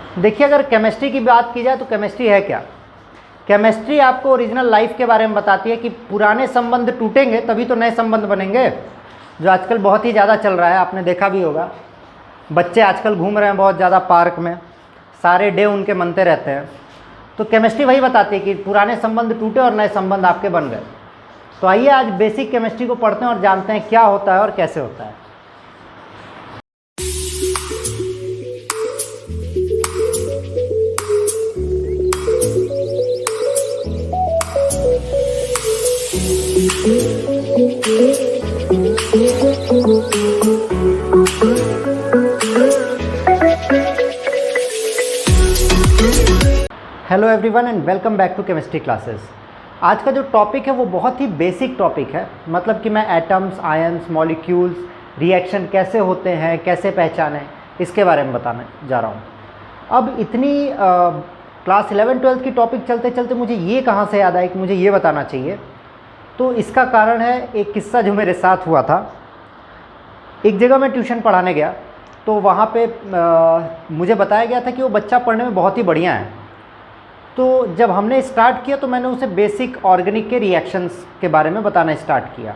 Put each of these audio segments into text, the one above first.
देखिए, अगर केमिस्ट्री की बात की जाए तो केमिस्ट्री है क्या? केमिस्ट्री आपको ओरिजिनल लाइफ के बारे में बताती है कि पुराने संबंध टूटेंगे तभी तो नए संबंध बनेंगे, जो आजकल बहुत ही ज़्यादा चल रहा है। आपने देखा भी होगा, बच्चे आजकल घूम रहे हैं बहुत ज़्यादा पार्क में, सारे डे उनके मनते रहते हैं। तो केमिस्ट्री वही बताती है कि पुराने संबंध टूटे और नए संबंध आपके बन गए। तो आइए आज बेसिक केमिस्ट्री को पढ़ते हैं और जानते हैं क्या होता है और कैसे होता है। Hello everyone and welcome back to chemistry classes. आज का जो टॉपिक है वो बहुत ही बेसिक टॉपिक है, मतलब कि मैं एटम्स, आयंस, मॉलिक्यूल्स, रिएक्शन कैसे होते हैं, कैसे पहचानें, इसके बारे में बताने जा रहा हूँ। अब इतनी क्लास 11-12 की टॉपिक चलते चलते मुझे ये कहाँ से याद आया कि मुझे ये बताना चाहिए। तो इसका कारण है एक किस्सा जो मेरे साथ हुआ था। एक जगह मैं ट्यूशन पढ़ाने गया तो वहाँ पे मुझे बताया गया था कि वो बच्चा पढ़ने में बहुत ही बढ़िया है। तो जब हमने स्टार्ट किया तो मैंने उसे बेसिक ऑर्गेनिक के रिएक्शंस के बारे में बताना स्टार्ट किया।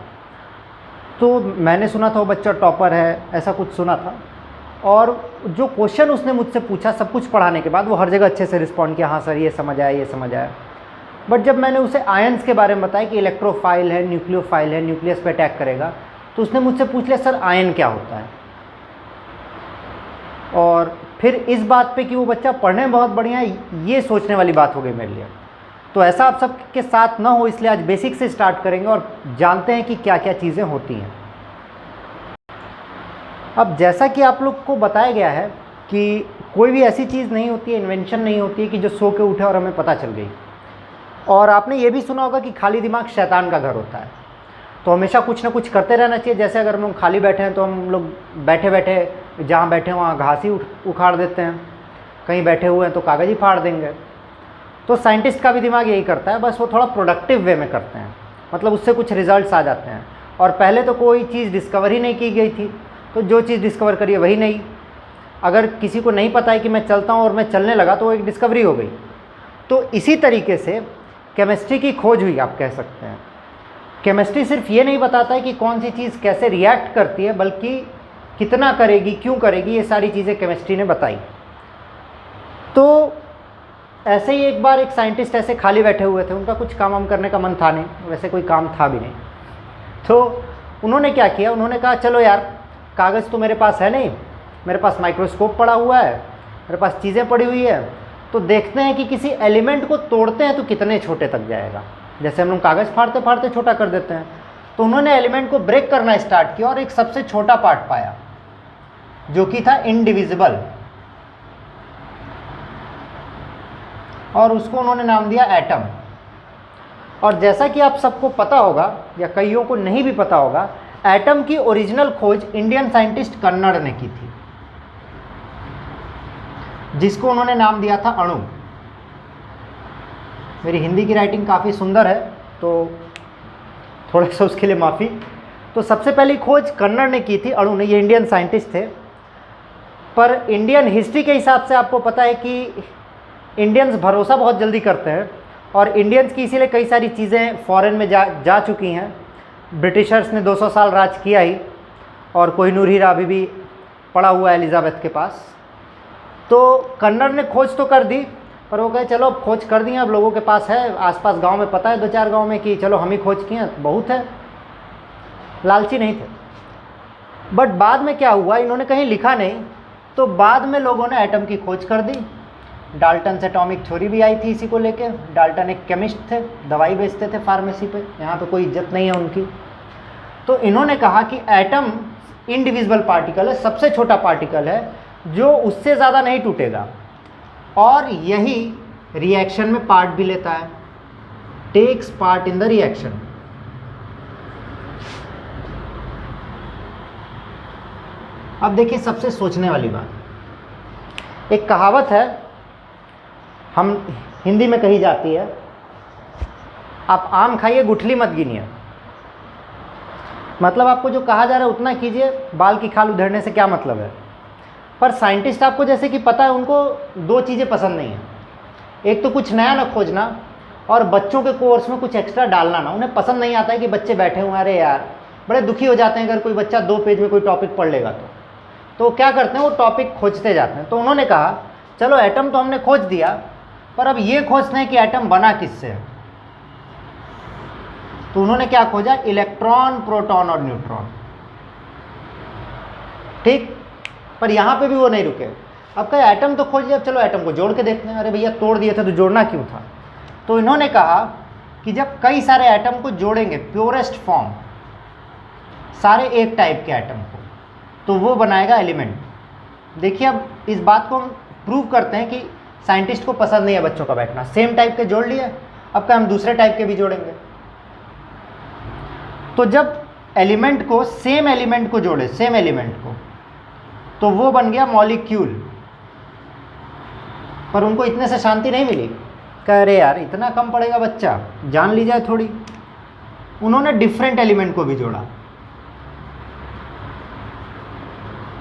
तो मैंने सुना था वो बच्चा टॉपर है, ऐसा कुछ सुना था। और जो क्वेश्चन उसने मुझसे पूछा, सब कुछ पढ़ाने के बाद वो हर जगह अच्छे से रिस्पॉन्ड किया, हाँ सर ये समझ आया, ये समझ आया। बट जब मैंने उसे आयंस के बारे में बताया कि इलेक्ट्रोफाइल है, न्यूक्लियोफाइल है, न्यूक्लियस पे अटैक करेगा, तो उसने मुझसे पूछ लिया सर आयन क्या होता है। और फिर इस बात पे कि वो बच्चा पढ़ने में बहुत बढ़िया है, ये सोचने वाली बात हो गई मेरे लिए। तो ऐसा आप सबके साथ ना हो, इसलिए आज बेसिक से स्टार्ट करेंगे और जानते हैं कि क्या क्या चीज़ें होती हैं। अब जैसा कि आप लोग को बताया गया है कि कोई भी ऐसी चीज़ नहीं होती है, इन्वेंशन नहीं होती है कि जो सो के उठे और हमें पता चल गई। और आपने ये भी सुना होगा कि खाली दिमाग शैतान का घर होता है। तो हमेशा कुछ ना कुछ करते रहना चाहिए। जैसे अगर हम लोग खाली बैठे हैं तो हम लोग बैठे बैठे जहाँ बैठे हैं वहाँ घास ही उखाड़ देते हैं, कहीं बैठे हुए हैं तो कागज़ ही फाड़ देंगे। तो साइंटिस्ट का भी दिमाग यही करता है, बस वो थोड़ा प्रोडक्टिव वे में करते हैं, मतलब उससे कुछ रिजल्ट्स आ जाते हैं। और पहले तो कोई चीज़ डिस्कवर ही नहीं की गई थी, तो जो चीज़ डिस्कवर करी है वही नहीं। अगर किसी को नहीं पता है कि मैं चलता हूँ और मैं चलने लगा तो वो एक डिस्कवरी हो गई। तो इसी तरीके से केमिस्ट्री की खोज हुई, आप कह सकते हैं। केमिस्ट्री सिर्फ ये नहीं बताता है कि कौन सी चीज़ कैसे रिएक्ट करती है, बल्कि कितना करेगी, क्यों करेगी, ये सारी चीज़ें केमिस्ट्री ने बताई। तो ऐसे ही एक बार एक साइंटिस्ट ऐसे खाली बैठे हुए थे, उनका कुछ काम करने का मन था नहीं, वैसे कोई काम था भी नहीं। तो उन्होंने क्या किया, उन्होंने कहा चलो यार, कागज़ तो मेरे पास है नहीं, मेरे पास माइक्रोस्कोप पड़ा हुआ है, मेरे पास चीज़ें पड़ी हुई है, तो देखते हैं कि किसी एलिमेंट को तोड़ते हैं तो कितने छोटे तक जाएगा। जैसे हम लोग कागज़ फाड़ते फाड़ते छोटा कर देते हैं। तो उन्होंने एलिमेंट को ब्रेक करना स्टार्ट किया और एक सबसे छोटा पार्ट पाया जो कि था इनडिविजिबल, और उसको उन्होंने नाम दिया एटम। और जैसा कि आप सबको पता होगा या कईयों को नहीं भी पता होगा, एटम की ओरिजिनल खोज इंडियन साइंटिस्ट कन्नड़ ने की थी, जिसको उन्होंने नाम दिया था अणु। मेरी हिंदी की राइटिंग काफ़ी सुंदर है तो थोड़ा सा उसके लिए माफ़ी। तो सबसे पहली खोज कन्नड़ ने की थी, अणु ने। ये इंडियन साइंटिस्ट थे, पर इंडियन हिस्ट्री के हिसाब से आपको पता है कि इंडियंस भरोसा बहुत जल्दी करते हैं, और इंडियंस की इसीलिए कई सारी चीज़ें फॉरेन में जा चुकी हैं। ब्रिटिशर्स ने 200 साल राज किया ही, और कोहिनूर हीरा अभी भी पड़ा हुआ है एलिजाबेथ के पास। तो कन्नड़ ने खोज तो कर दी, पर वो कहे चलो अब खोज कर दी, अब लोगों के पास है, आसपास गांव में पता है 2-4 गांव में कि चलो हम ही खोज किए हैं, बहुत है, लालची नहीं थे। बट बाद में क्या हुआ, इन्होंने कहीं लिखा नहीं, तो बाद में लोगों ने एटम की खोज कर दी। डाल्टन से एटॉमिक थ्योरी भी आई थी इसी को लेके। डाल्टन एक केमिस्ट थे, दवाई बेचते थे फार्मेसी पे, यहाँ पे कोई इज्जत नहीं है उनकी। तो इन्होंने कहा कि एटम इनडिविजिबल पार्टिकल है, सबसे छोटा पार्टिकल है जो उससे ज़्यादा नहीं टूटेगा, और यही रिएक्शन में पार्ट भी लेता है, takes part in the reaction. अब देखिए सबसे सोचने वाली बात, एक कहावत है, हम हिंदी में कही जाती है, आप आम खाइए गुठली मत गिनिए। मतलब आपको जो कहा जा रहा है उतना कीजिए, बाल की खाल उधेड़ने से क्या मतलब है। पर साइंटिस्ट आपको जैसे कि पता है उनको दो चीज़ें पसंद नहीं है, एक तो कुछ नया ना खोजना और बच्चों के कोर्स में कुछ एक्स्ट्रा डालना ना। उन्हें पसंद नहीं आता है कि बच्चे बैठे हुए अरे यार, बड़े दुखी हो जाते हैं अगर कोई बच्चा 2 पेज में कोई टॉपिक पढ़ लेगा तो क्या करते हैं वो टॉपिक खोजते जाते हैं। तो उन्होंने कहा चलो एटम तो हमने खोज दिया, पर अब ये खोजते हैं कि एटम बना किससे है। तो उन्होंने क्या खोजा, इलेक्ट्रॉन, प्रोटॉन और न्यूट्रॉन। ठीक, पर यहाँ पे भी वो नहीं रुके। अब कहा एटम तो खोज लिया, अब चलो एटम को जोड़ के देखते हैं। अरे भैया तोड़ दिए थे तो जोड़ना क्यों था। तो इन्होंने कहा कि जब कई सारे एटम को जोड़ेंगे प्योरेस्ट फॉर्म, सारे एक टाइप के एटम को, तो वो बनाएगा एलिमेंट। देखिए अब इस बात को हम प्रूव करते हैं कि साइंटिस्ट को पसंद नहीं है बच्चों का बैठना। सेम टाइप के जोड़ लिए, अब क्या हम दूसरे टाइप के भी जोड़ेंगे। तो जब एलिमेंट को, सेम एलिमेंट को जोड़े, सेम एलिमेंट को, तो वो बन गया मॉलिक्यूल। पर उनको इतने से शांति नहीं मिली, कह रहे यार इतना कम पड़ेगा बच्चा, जान ली जाए थोड़ी। उन्होंने डिफरेंट एलिमेंट को भी जोड़ा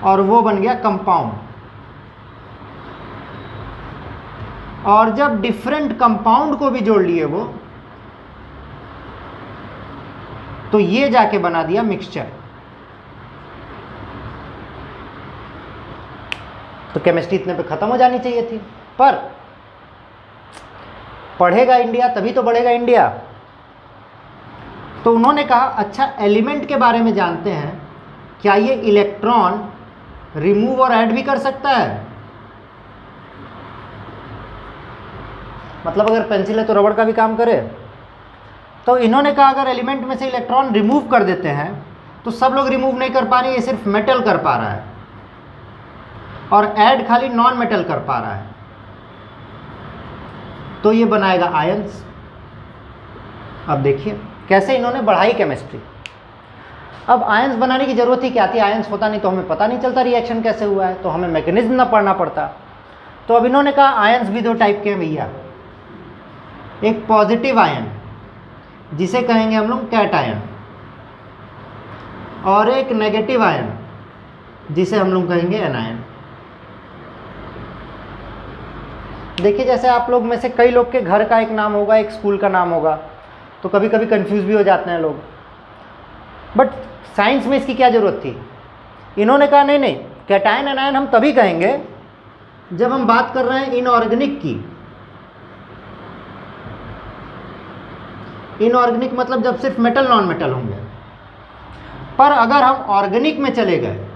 और वो बन गया कंपाउंड। और जब डिफरेंट कंपाउंड को भी जोड़ लिए वो, तो ये जाके बना दिया मिक्सचर। तो केमिस्ट्री इतने पे खत्म हो जानी चाहिए थी, पर पढ़ेगा इंडिया तभी तो बढ़ेगा इंडिया। तो उन्होंने कहा अच्छा एलिमेंट के बारे में जानते हैं, क्या ये इलेक्ट्रॉन रिमूव और ऐड भी कर सकता है। मतलब अगर पेंसिल है तो रबड़ का भी काम करे। तो इन्होंने कहा अगर एलिमेंट में से इलेक्ट्रॉन रिमूव कर देते हैं तो सब लोग रिमूव नहीं कर पा रहे, ये सिर्फ मेटल कर पा रहा है, और ऐड खाली नॉन मेटल कर पा रहा है। तो ये बनाएगा आयंस। अब देखिए कैसे इन्होंने बढ़ाई केमिस्ट्री। अब आयंस बनाने की जरूरत ही क्या थी, आयंस होता नहीं तो हमें पता नहीं चलता रिएक्शन कैसे हुआ है, तो हमें मैकेनिज्म ना पढ़ना पड़ता। तो अब इन्होंने कहा आयंस भी दो टाइप के हैं भैया, एक पॉजिटिव आयन जिसे कहेंगे हम लोग कैटायन, और एक नेगेटिव आयन जिसे हम लोग कहेंगे एनायन। देखिए जैसे आप लोग में से कई लोग के घर का एक नाम होगा, एक स्कूल का नाम होगा, तो कभी कभी कंफ्यूज भी हो जाते हैं लोग। बट साइंस में इसकी क्या ज़रूरत थी। इन्होंने कहा नहीं नहीं, कैटायन एनायन हम तभी कहेंगे जब हम बात कर रहे हैं इनऑर्गेनिक की। इनऑर्गेनिक मतलब जब सिर्फ मेटल नॉन मेटल होंगे। पर अगर हम ऑर्गेनिक में चले गए,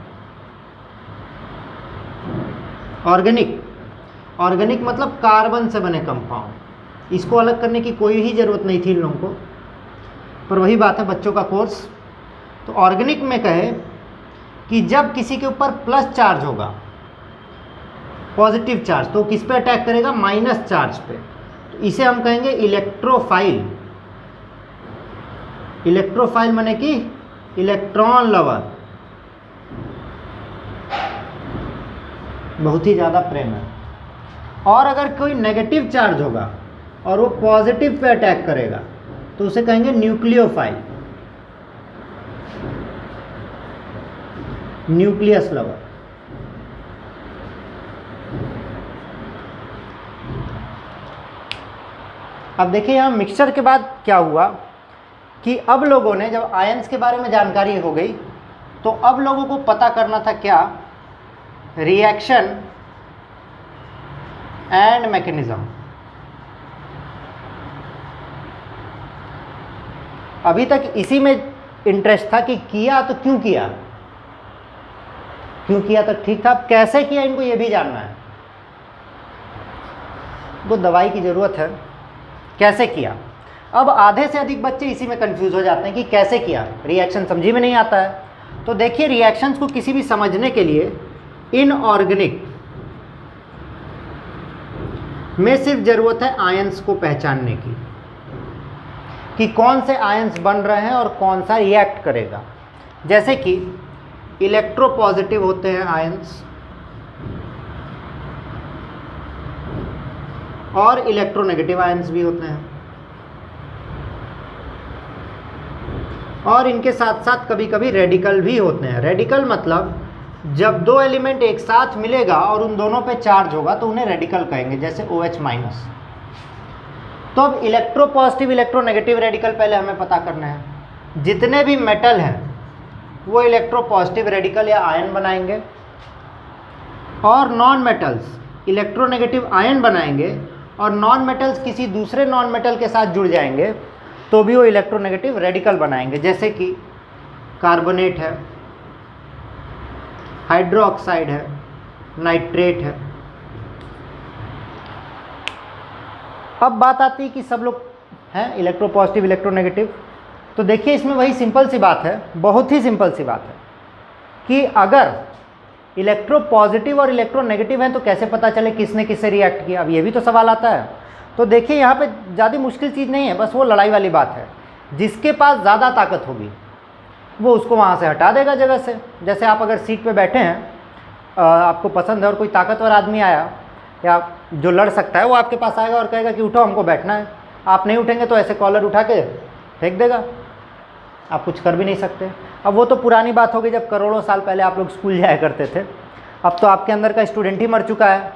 ऑर्गेनिक मतलब कार्बन से बने कंपाउंड, इसको अलग करने की कोई ही ज़रूरत नहीं थी इन लोगों को। पर वही बात है बच्चों का कोर्स। तो ऑर्गेनिक में कहे कि जब किसी के ऊपर प्लस चार्ज होगा, पॉजिटिव चार्ज, तो किस पे अटैक करेगा, माइनस चार्ज पे। तो इसे हम कहेंगे इलेक्ट्रोफाइल। इलेक्ट्रोफाइल माने कि इलेक्ट्रॉन लवर, बहुत ही ज़्यादा प्रेम है। और अगर कोई नेगेटिव चार्ज होगा और वो पॉजिटिव पे अटैक करेगा तो उसे कहेंगे न्यूक्लियोफाइल, न्यूक्लियस लवर। अब देखिए यहाँ मिक्सचर के बाद क्या हुआ कि अब लोगों ने, जब आयंस के बारे में जानकारी हो गई, तो अब लोगों को पता करना था क्या, रिएक्शन एंड मैकेनिज्म। अभी तक इसी में इंटरेस्ट था कि किया तो क्यों किया, क्यों किया तो ठीक था, अब कैसे किया इनको ये भी जानना है। वो दवाई की ज़रूरत है, कैसे किया। अब आधे से अधिक बच्चे इसी में कंफ्यूज हो जाते हैं कि कैसे किया, रिएक्शन समझी में नहीं आता है। तो देखिए रिएक्शंस को किसी भी समझने के लिए इनऑर्गेनिक में सिर्फ ज़रूरत है आयंस को पहचानने की, कि कौन से आयंस बन रहे हैं और कौन सा रिएक्ट करेगा। जैसे कि इलेक्ट्रोपॉजिटिव होते हैं आयंस और इलेक्ट्रोनेगेटिव आयंस भी होते हैं, और इनके साथ साथ कभी कभी रेडिकल भी होते हैं। रेडिकल मतलब जब दो एलिमेंट एक साथ मिलेगा और उन दोनों पे चार्ज होगा तो उन्हें रेडिकल कहेंगे, जैसे OH माइनस। तो अब electro positive electro negative radical पहले हमें पता करना है। जितने भी मेटल हैं वो इलेक्ट्रो पॉजिटिव रेडिकल या आयन बनाएंगे, और नॉन मेटल्स इलेक्ट्रोनेगेटिव आयन बनाएंगे, और नॉन मेटल्स किसी दूसरे नॉन मेटल के साथ जुड़ जाएंगे तो भी वो इलेक्ट्रोनेगेटिव रेडिकल बनाएंगे, जैसे कि कार्बोनेट है, हाइड्रोक्साइड है, नाइट्रेट है। अब बात आती है कि सब लोग हैं इलेक्ट्रो पॉजिटिव इलेक्ट्रोनेगेटिव। तो देखिए इसमें वही सिंपल सी बात है, बहुत ही सिंपल सी बात है कि अगर इलेक्ट्रो पॉजिटिव और इलेक्ट्रो नेगेटिव हैं तो कैसे पता चले किसने किससे रिएक्ट किया। अब ये भी तो सवाल आता है। तो देखिए यहाँ पे ज़्यादा मुश्किल चीज़ नहीं है, बस वो लड़ाई वाली बात है। जिसके पास ज़्यादा ताकत होगी वो उसको वहाँ से हटा देगा जगह से। जैसे आप अगर सीट पे बैठे हैं, आपको पसंद है, और कोई ताकतवर आदमी आया या जो लड़ सकता है वो आपके पास आएगा और कहेगा कि उठो हमको बैठना है। आप नहीं उठेंगे तो ऐसे कॉलर उठा के फेंक देगा, आप कुछ कर भी नहीं सकते। अब वो तो पुरानी बात होगी जब करोड़ों साल पहले आप लोग स्कूल जाया करते थे। अब तो आपके अंदर का स्टूडेंट ही मर चुका है,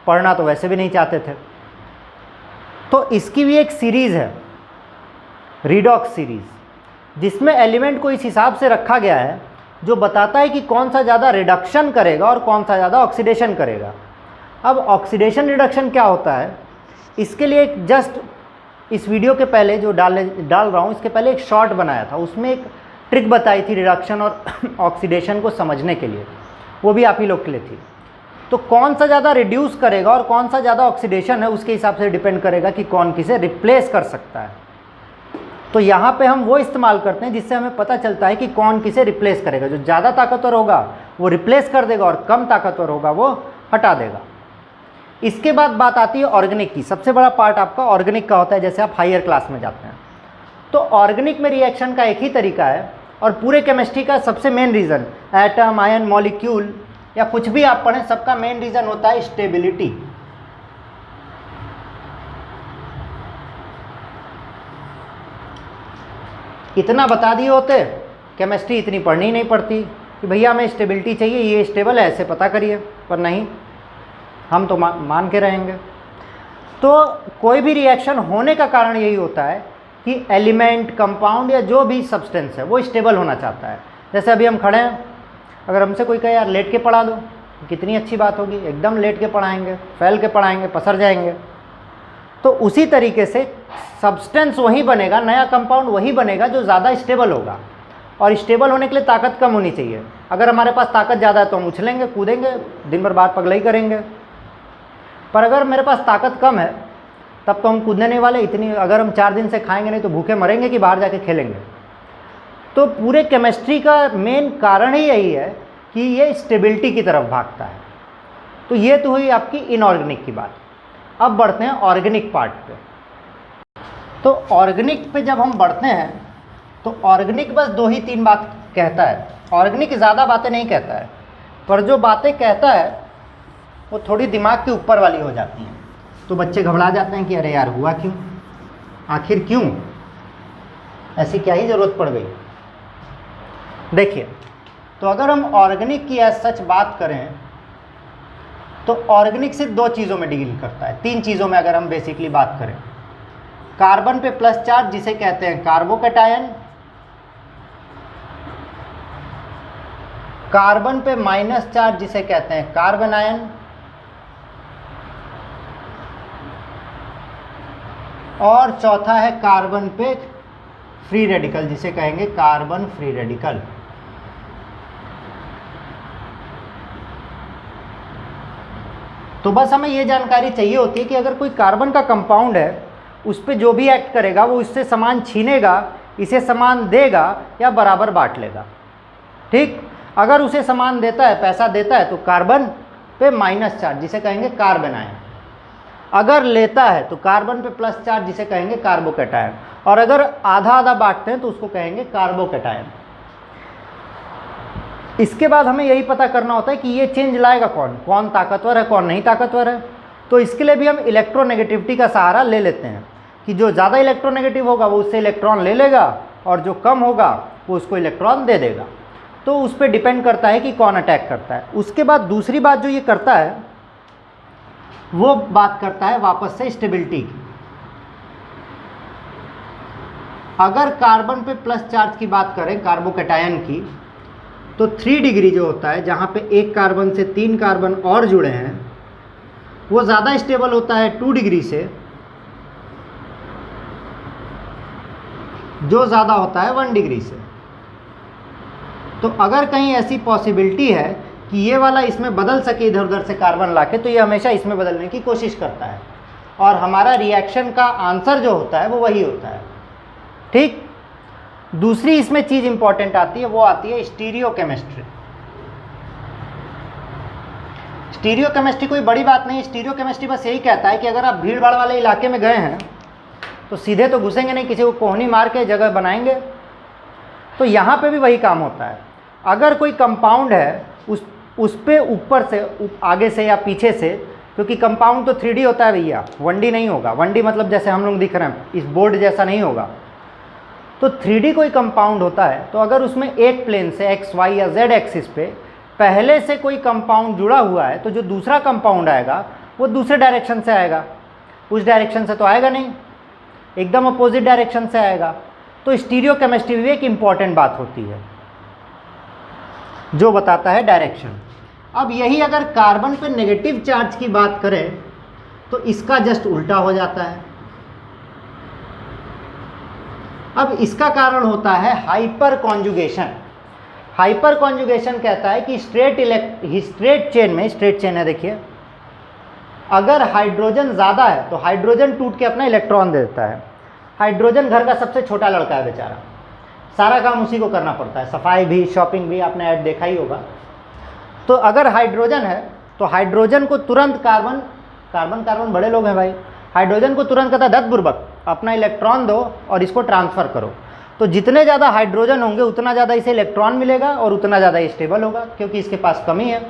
पढ़ना तो वैसे भी नहीं चाहते थे। तो इसकी भी एक सीरीज़ है, रिडॉक्स सीरीज़, जिसमें एलिमेंट को इस हिसाब से रखा गया है जो बताता है कि कौन सा ज़्यादा रिडक्शन करेगा और कौन सा ज़्यादा ऑक्सीडेशन करेगा। अब ऑक्सीडेशन रिडक्शन क्या होता है, इसके लिए एक जस्ट इस वीडियो के पहले जो डाल रहा हूँ, इसके पहले एक शॉर्ट बनाया था, उसमें एक ट्रिक बताई थी रिडक्शन और ऑक्सीडेशन को समझने के लिए, वो भी आप ही लोग के लिए थी। तो कौन सा ज़्यादा रिड्यूस करेगा और कौन सा ज़्यादा ऑक्सीडेशन है, उसके हिसाब से डिपेंड करेगा कि कौन किसे रिप्लेस कर सकता है। तो यहाँ पे हम वो इस्तेमाल करते हैं जिससे हमें पता चलता है कि कौन किसे रिप्लेस करेगा। जो ज़्यादा ताकतवर होगा वो रिप्लेस कर देगा और कम ताकतवर होगा वो हटा देगा। इसके बाद बात आती है ऑर्गेनिक की। सबसे बड़ा पार्ट आपका ऑर्गेनिक का होता है, जैसे आप हायर क्लास में जाते हैं। तो ऑर्गेनिक में रिएक्शन का एक ही तरीका है, और पूरे केमिस्ट्री का सबसे main reason, atom, ion, molecule या कुछ भी आप पढ़ें, सबका मेन रीज़न होता है स्टेबिलिटी। इतना बता दिए होते केमिस्ट्री इतनी पढ़नी नहीं पड़ती कि भैया हमें स्टेबिलिटी चाहिए, ये स्टेबल है ऐसे पता करिए, पर नहीं, हम तो मान के रहेंगे। तो कोई भी रिएक्शन होने का कारण यही होता है कि एलिमेंट, कंपाउंड या जो भी सब्सटेंस है वो स्टेबल होना चाहता है। जैसे अभी हम खड़े हैं, अगर हमसे कोई कहे यार लेट के पढ़ा दो, कितनी अच्छी बात होगी, एकदम लेट के पढ़ाएंगे, फैल के पढ़ाएंगे, पसर जाएंगे। तो उसी तरीके से सब्सटेंस वही बनेगा, नया कंपाउंड वही बनेगा जो ज़्यादा स्टेबल होगा। और स्टेबल होने के लिए ताकत कम होनी चाहिए। अगर हमारे पास ताकत ज़्यादा है तो हम उछलेंगे, कूदेंगे, दिन भर बात पगलाई करेंगे। पर अगर मेरे पास ताकत कम है तब तो हम कूदने नहीं वाले। इतनी अगर हम 4 दिन से खाएंगे नहीं तो भूखे मरेंगे कि बाहर जाके खेलेंगे। तो पूरे केमिस्ट्री का मेन कारण ही यही है कि ये स्टेबिलिटी की तरफ भागता है। तो ये तो हुई आपकी इनऑर्गेनिक की बात। अब बढ़ते हैं ऑर्गेनिक पार्ट पे। तो ऑर्गेनिक पे जब हम बढ़ते हैं तो ऑर्गेनिक बस 2 ही 3 बात कहता है। ऑर्गेनिक ज़्यादा बातें नहीं कहता है, पर जो बातें कहता है वो थोड़ी दिमाग के ऊपर वाली हो जाती हैं। तो बच्चे घबरा जाते हैं कि अरे यार हुआ क्यों, आखिर क्यों, ऐसी क्या ही ज़रूरत पड़ गई। देखिए, तो अगर हम ऑर्गेनिक की सच बात करें तो ऑर्गेनिक सिर्फ 2 चीज़ों में डील करता है, 3 चीज़ों में अगर हम बेसिकली बात करें। कार्बन पे प्लस चार्ज जिसे कहते हैं कार्बोकैटायन, कार्बन पे माइनस चार्ज जिसे कहते हैं कार्बन आयन, और चौथा है कार्बन पे फ्री रेडिकल जिसे कहेंगे कार्बन फ्री रेडिकल। तो बस हमें ये जानकारी चाहिए होती है कि अगर कोई कार्बन का कंपाउंड है उस पर जो भी एक्ट करेगा वो इससे सामान छीनेगा, इसे सामान देगा या बराबर बांट लेगा। ठीक, अगर उसे सामान देता है, पैसा देता है तो कार्बन पे माइनस चार्ज जिसे कहेंगे कार्बन आयन। अगर लेता है तो कार्बन पे प्लस चार्ज जिसे कहेंगे कार्बोकैटायन। और अगर आधा आधा बांटते हैं तो उसको कहेंगे कार्बोकैटायन। इसके बाद हमें यही पता करना होता है कि ये चेंज लाएगा कौन, कौन ताकतवर है कौन नहीं ताकतवर है। तो इसके लिए भी हम इलेक्ट्रोनेगेटिविटी का सहारा ले लेते हैं कि जो ज़्यादा इलेक्ट्रोनेगेटिव होगा वो उससे इलेक्ट्रॉन ले लेगा और जो कम होगा वो उसको इलेक्ट्रॉन दे देगा। तो उस पर डिपेंड करता है कि कौन अटैक करता है। उसके बाद दूसरी बात जो ये करता है वो बात करता है वापस से स्टेबिलिटी की। अगर कार्बन पे प्लस चार्ज की बात करें कार्बोकैटायन की, तो 3 डिग्री जो होता है, जहाँ पे एक कार्बन से 3 कार्बन और जुड़े हैं, वो ज़्यादा स्टेबल होता है 2 डिग्री से, जो ज़्यादा होता है 1 डिग्री से। तो अगर कहीं ऐसी पॉसिबिलिटी है कि ये वाला इसमें बदल सके इधर उधर से कार्बन लाके, तो ये हमेशा इसमें बदलने की कोशिश करता है, और हमारा रिएक्शन का आंसर जो होता है वो वही होता है। ठीक। दूसरी इसमें चीज़ इंपॉर्टेंट आती है, वो आती है स्टीरियोकेमिस्ट्री। स्टीरियोकेमिस्ट्री कोई बड़ी बात नहीं। स्टीरियोकेमिस्ट्री बस यही कहता है कि अगर आप भीड़ भाड़ वाले इलाके में गए हैं तो सीधे तो घुसेंगे नहीं, किसी को कोहनी मार के जगह बनाएंगे। तो यहाँ पे भी वही काम होता है। अगर कोई कंपाउंड है उस पे ऊपर से आगे से या पीछे से, क्योंकि कंपाउंड तो 3D होता है भैया, 1D नहीं होगा। 1D मतलब जैसे हम लोग दिख रहे हैं इस बोर्ड जैसा नहीं होगा। तो 3D कोई कंपाउंड होता है, तो अगर उसमें एक प्लेन से x, y या z एक्सिस पे पहले से कोई कंपाउंड जुड़ा हुआ है, तो जो दूसरा कंपाउंड आएगा वो दूसरे डायरेक्शन से आएगा, उस डायरेक्शन से तो आएगा नहीं, एकदम अपोजिट डायरेक्शन से आएगा। तो स्टीरियोकेमिस्ट्री भी एक इम्पॉर्टेंट बात होती है जो बताता है डायरेक्शन। अब यही अगर कार्बन पे नेगेटिव चार्ज की बात करें तो इसका जस्ट उल्टा हो जाता है। अब इसका कारण होता है हाइपर कॉन्जुगेशन। हाइपर कॉन्जुगेशन कहता है कि स्ट्रेट चेन है, देखिए, अगर हाइड्रोजन ज़्यादा है तो हाइड्रोजन टूट के अपना इलेक्ट्रॉन दे देता है। हाइड्रोजन घर का सबसे छोटा लड़का है बेचारा, सारा काम उसी को करना पड़ता है, सफाई भी, शॉपिंग भी, आपने ऐड देखा ही होगा। तो अगर हाइड्रोजन है तो हाइड्रोजन को तुरंत कार्बन बड़े लोग हैं भाई, हाइड्रोजन को तुरंत कहता है दत्त बुर्बक अपना इलेक्ट्रॉन दो और इसको ट्रांसफ़र करो। तो जितने ज़्यादा हाइड्रोजन होंगे उतना ज़्यादा इसे इलेक्ट्रॉन मिलेगा और उतना ज़्यादा स्टेबल होगा, क्योंकि इसके पास कमी है।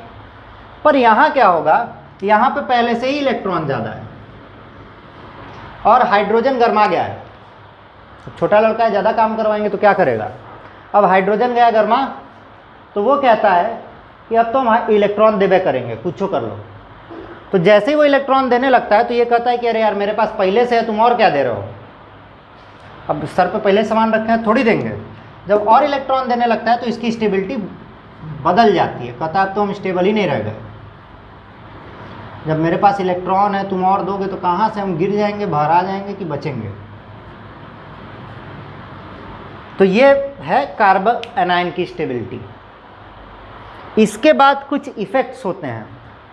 पर यहाँ क्या होगा, यहाँ पे पहले से ही इलेक्ट्रॉन ज़्यादा है और हाइड्रोजन गर्मा गया है। छोटा लड़का है, ज़्यादा काम करवाएंगे तो क्या करेगा। अब हाइड्रोजन गया गर्मा तो वो कहता है कि अब तो हम इलेक्ट्रॉन देवे करेंगे, कुछ कर लो। तो जैसे ही वो इलेक्ट्रॉन देने लगता है तो ये कहता है कि अरे यार मेरे पास पहले से है, तुम और क्या दे रहे हो, अब सर पे पहले सामान रखे हैं थोड़ी देंगे। जब और इलेक्ट्रॉन देने लगता है तो इसकी स्टेबिलिटी बदल जाती है, कहता है अब तो हम स्टेबल ही नहीं रह गए, जब मेरे पास इलेक्ट्रॉन है तुम और दोगे तो कहाँ से हम गिर जाएंगे, बाहर आ जाएंगे कि बचेंगे। तो ये है कार्बन एनायन की स्टेबिलिटी। इसके बाद कुछ इफ़ेक्ट्स होते हैं,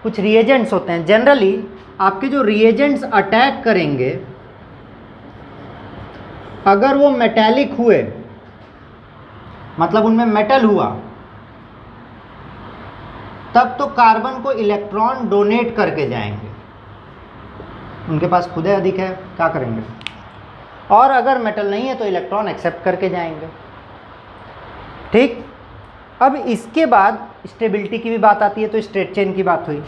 कुछ रिएजेंट्स होते हैं। जनरली आपके जो रिएजेंट्स अटैक करेंगे अगर वो मेटालिक हुए, मतलब उनमें मेटल हुआ, तब तो कार्बन को इलेक्ट्रॉन डोनेट करके जाएंगे, उनके पास खुदे अधिक है, क्या करेंगे। और अगर मेटल नहीं है तो इलेक्ट्रॉन एक्सेप्ट करके जाएंगे। ठीक। अब इसके बाद स्टेबिलिटी की भी बात आती है, तो स्ट्रेट चेन की बात हुई।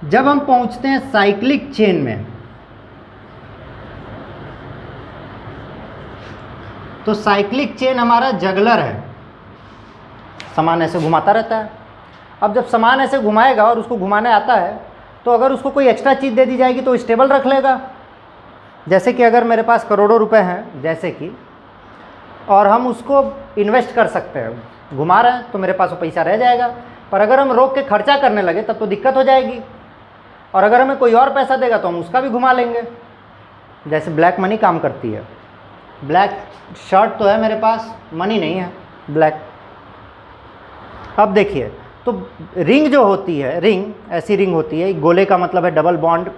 जब हम पहुंचते हैं साइक्लिक चेन में, तो साइक्लिक चेन हमारा जगलर है, सामान ऐसे घुमाता रहता है। अब जब सामान ऐसे घुमाएगा और उसको घुमाने आता है तो अगर उसको कोई एक्स्ट्रा चीज़ दे दी जाएगी तो स्टेबल रख लेगा। जैसे कि अगर मेरे पास करोड़ों रुपए हैं जैसे कि, और हम उसको इन्वेस्ट कर सकते हैं, घुमा रहे हैं तो मेरे पास वो पैसा रह जाएगा। पर अगर हम रोक के खर्चा करने लगे तब तो दिक्कत हो जाएगी, और अगर हमें कोई और पैसा देगा तो हम उसका भी घुमा लेंगे। जैसे ब्लैक मनी काम करती है, ब्लैक शर्ट तो है मेरे पास, मनी नहीं है ब्लैक। अब देखिए, तो रिंग जो होती है, रिंग ऐसी रिंग होती है, एक गोले का मतलब है डबल बॉन्ड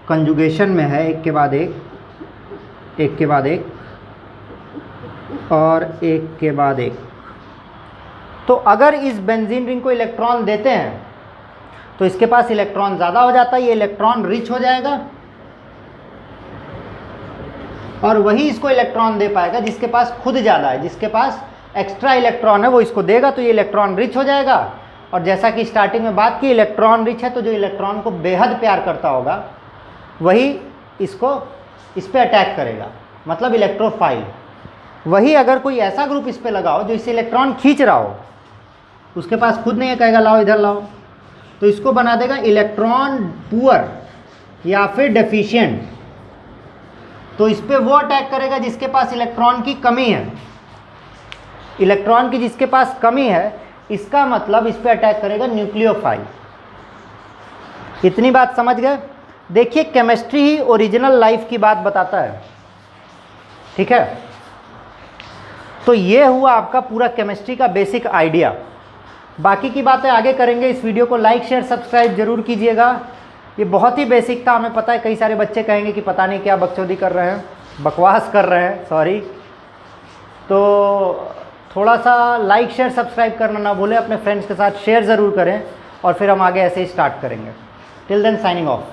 कंजुगेशन में है, एक के बाद एक, एक के बाद एक और एक के बाद एक। तो अगर इस बेंजीन रिंग को इलेक्ट्रॉन देते हैं तो इसके पास इलेक्ट्रॉन ज़्यादा हो जाता है, ये इलेक्ट्रॉन रिच हो जाएगा, और वही इसको इलेक्ट्रॉन दे पाएगा जिसके पास खुद ज़्यादा है, जिसके पास एक्स्ट्रा इलेक्ट्रॉन है वो इसको देगा, तो ये इलेक्ट्रॉन रिच हो जाएगा। और जैसा कि स्टार्टिंग में बात की, इलेक्ट्रॉन रिच है तो जो इलेक्ट्रॉन को बेहद प्यार करता होगा वही इसको इस पर अटैक करेगा, मतलब इलेक्ट्रोफाइल। वही अगर कोई ऐसा ग्रुप इस पर लगा हो जो इसे इलेक्ट्रॉन खींच रहा हो उसके पास खुद नहीं है, कहेगा लाओ इधर लाओ, तो इसको बना देगा इलेक्ट्रॉन पुअर या फिर डेफिशिएंट। तो इस पर वो अटैक करेगा जिसके पास इलेक्ट्रॉन की कमी है। इलेक्ट्रॉन की जिसके पास कमी है, इसका मतलब इस पर अटैक करेगा न्यूक्लियोफाइल। इतनी बात समझ गए? देखिए केमिस्ट्री ही ओरिजिनल लाइफ की बात बताता है, ठीक है। तो ये हुआ आपका पूरा केमिस्ट्री का बेसिक आइडिया। बाकी की बातें आगे करेंगे। इस वीडियो को लाइक शेयर सब्सक्राइब जरूर कीजिएगा। ये बहुत ही बेसिक था, हमें पता है कई सारे बच्चे कहेंगे कि पता नहीं क्या बकचोदी कर रहे हैं, बकवास कर रहे हैं, सॉरी। तो थोड़ा सा लाइक शेयर सब्सक्राइब करना ना भूलें, अपने फ्रेंड्स के साथ शेयर ज़रूर करें और फिर हम आगे ऐसे ही स्टार्ट करेंगे। Till then signing of.